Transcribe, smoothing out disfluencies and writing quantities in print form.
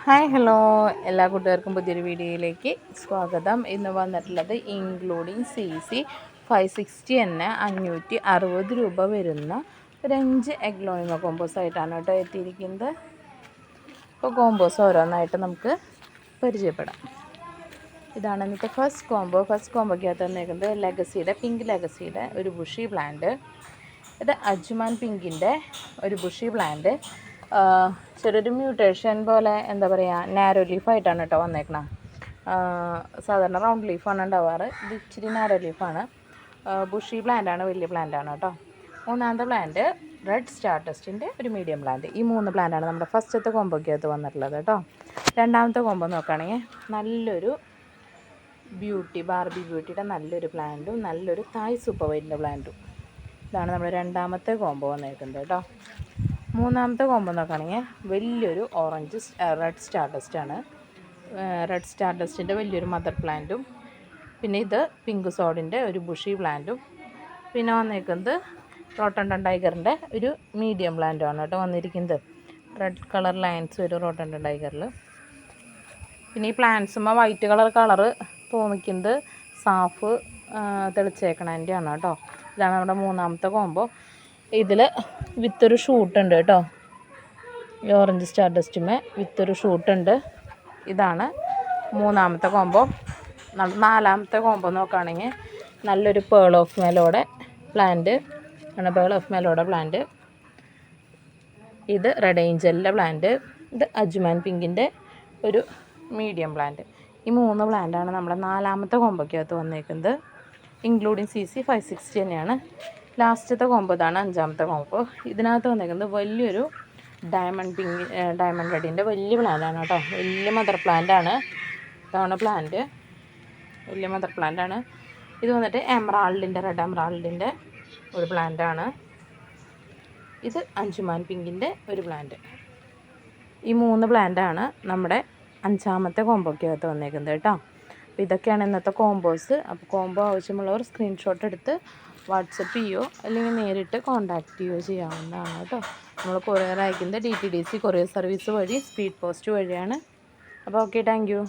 Hi hello എല്ലാ കൂട്ടുകാർക്കും പുതിയൊരു വീഡിയോയിലേക്ക് സ്വാഗതം. ഇന്ന് വന്നിട്ടുള്ളത് ഇൻക്ലൂഡിങ് CC 560 തന്നെ 560 രൂപ വരുന്ന ഒരു 5 എഗ് ലോയിങ് കോമ്പോസ് ആയിട്ടാണ് കേട്ടോ എത്തിയിരിക്കുന്നത്. അപ്പോൾ കോമ്പോസ് ഓരോന്നായിട്ട് നമുക്ക് പരിചയപ്പെടാം. ഇതാണ് ഇന്നത്തെ ഫസ്റ്റ് കോമ്പോയ്ക്കകത്ത് വന്നേക്കുന്നത് ലെഗസിയുടെ പിങ്ക് ലെഗസിയുടെ ഒരു ബുഷി പ്ലാന്റ്. ഇത് അജ്മാൻ പിങ്കിൻ്റെ ഒരു ബുഷി പ്ലാന്റ്. ചെറിയൊരു മ്യൂട്ടേഷൻ പോലെ എന്താ പറയുക, നാരോ ലീഫായിട്ടാണ് കേട്ടോ വന്നേക്കണം. സാധാരണ റൗണ്ട് ലീഫാണ് ഉണ്ടാവാറ്, ഇത് ഇച്ചിരി നാരോ ലീഫാണ്. ബുഷി പ്ലാന്റാണ്, വലിയ പ്ലാന്റാണ് കേട്ടോ. മൂന്നാമത്തെ പ്ലാന്റ് റെഡ് സ്റ്റാർഡസ്റ്റിൻ്റെ ഒരു മീഡിയം പ്ലാന്റ്. ഈ 3 പ്ലാന്റാണ് നമ്മുടെ ഫസ്റ്റത്തെ കോമ്പോയ്ക്കകത്ത് വന്നിട്ടുള്ളത് കേട്ടോ. രണ്ടാമത്തെ കോമ്പോ നോക്കുകയാണെങ്കിൽ നല്ലൊരു ബാർബി ബ്യൂട്ടിയുടെ നല്ലൊരു പ്ലാന്റും നല്ലൊരു തായ് സൂപ്പർ വൈറ്റിൻ്റെ പ്ലാന്റും. ഇതാണ് നമ്മുടെ രണ്ടാമത്തെ കോമ്പോ വന്നേക്കുന്നത് കേട്ടോ. മൂന്നാമത്തെ കോമ്പോ നോക്കുകയാണെങ്കിൽ വലിയൊരു റെഡ് സ്റ്റാർഡസ്റ്റാണ്. റെഡ് സ്റ്റാർഡസ്റ്റിൻ്റെ വലിയൊരു മദർ പ്ലാന്റും, പിന്നെ ഇത് പിങ്ക് സോഡിൻ്റെ ഒരു ബുഷി പ്ലാന്റും, പിന്നെ വന്നേക്കുന്നത് റോട്ടണ്ടൻ ടൈഗറിൻ്റെ ഒരു മീഡിയം പ്ലാന്റുമാണ് കേട്ടോ വന്നിരിക്കുന്നത്. റെഡ് കളർ ലൈൻസ് ഒരു റോട്ടണ്ടൻ ടൈഗറിൽ. പിന്നെ ഈ പ്ലാന്റ്സുമ്പോൾ വൈറ്റ് കളറ് തോന്നിക്കുന്നത് സാഫ് തെളിച്ചേക്കണതിൻ്റെയാണ് കേട്ടോ. ഇതാണ് നമ്മുടെ മൂന്നാമത്തെ കോമ്പോ. ഇതിൽ വിത്തൊരു ഷൂട്ടുണ്ട് കേട്ടോ. ഈ ഓറഞ്ച് സ്റ്റാർഡസ്റ്റുമേ വിത്തൊരു ഷൂട്ടുണ്ട്. ഇതാണ് മൂന്നാമത്തെ കോമ്പോ. നാലാമത്തെ കോമ്പോ നോക്കുകയാണെങ്കിൽ നല്ലൊരു പേൾ ഓഫ് മെലോയുടെ പ്ലാന്റ് ആണ്. പേൾ ഓഫ് മെലോയുടെ പ്ലാന്റ്. ഇത് റെഡ് ഏഞ്ചലിൻ്റെ പ്ലാന്റ്. ഇത് അജ്മാൻ പിങ്കിൻ്റെ ഒരു മീഡിയം പ്ലാന്റ്. ഈ 3 പ്ലാന്റാണ് നമ്മുടെ നാലാമത്തെ കോമ്പോയ്ക്കകത്ത് വന്നേക്കുന്നത്. ഇൻക്ലൂഡിങ് CC 560 തന്നെയാണ്. ലാസ്റ്റത്തെ കോമ്പോ ഇതാണ്, അഞ്ചാമത്തെ കോമ്പോ. ഇതിനകത്ത് വന്നേക്കുന്നത് വലിയൊരു ഡയമണ്ട് റെഡിൻ്റെ വലിയ പ്ലാന്റാണ് കേട്ടോ. വലിയ മദർ പ്ലാന്റാണ്. ഇതാണ് പ്ലാന്റ്, വലിയ മദർ പ്ലാന്റാണ്. ഇത് വന്നിട്ട് റെഡ് എമറാൾഡിൻ്റെ ഒരു പ്ലാന്റാണ്. ഇത് അജ്മാൻ പിങ്കിൻ്റെ ഒരു പ്ലാന്റ്. ഈ 3 പ്ലാന്റാണ് നമ്മുടെ അഞ്ചാമത്തെ കോമ്പോയ്ക്കകത്ത് വന്നേക്കുന്നത് കേട്ടോ. അപ്പോൾ ഇതൊക്കെയാണ് ഇന്നത്തെ കോമ്പോസ്. അപ്പോൾ കോമ്പോ ആവശ്യമുള്ളവർ സ്ക്രീൻഷോട്ട് എടുത്ത് വാട്സപ്പ് ചെയ്യുകയോ അല്ലെങ്കിൽ നേരിട്ട് കോൺടാക്റ്റ് ചെയ്യുകയോ ചെയ്യാവുന്നതാണ് കേട്ടോ. നമ്മൾ കൊറിയർ അയക്കുന്നത് DTDC കൊറിയർ സർവീസ് വഴി, സ്പീഡ് പോസ്റ്റ് വഴിയാണ്. അപ്പോൾ ഓക്കെ, താങ്ക് യു.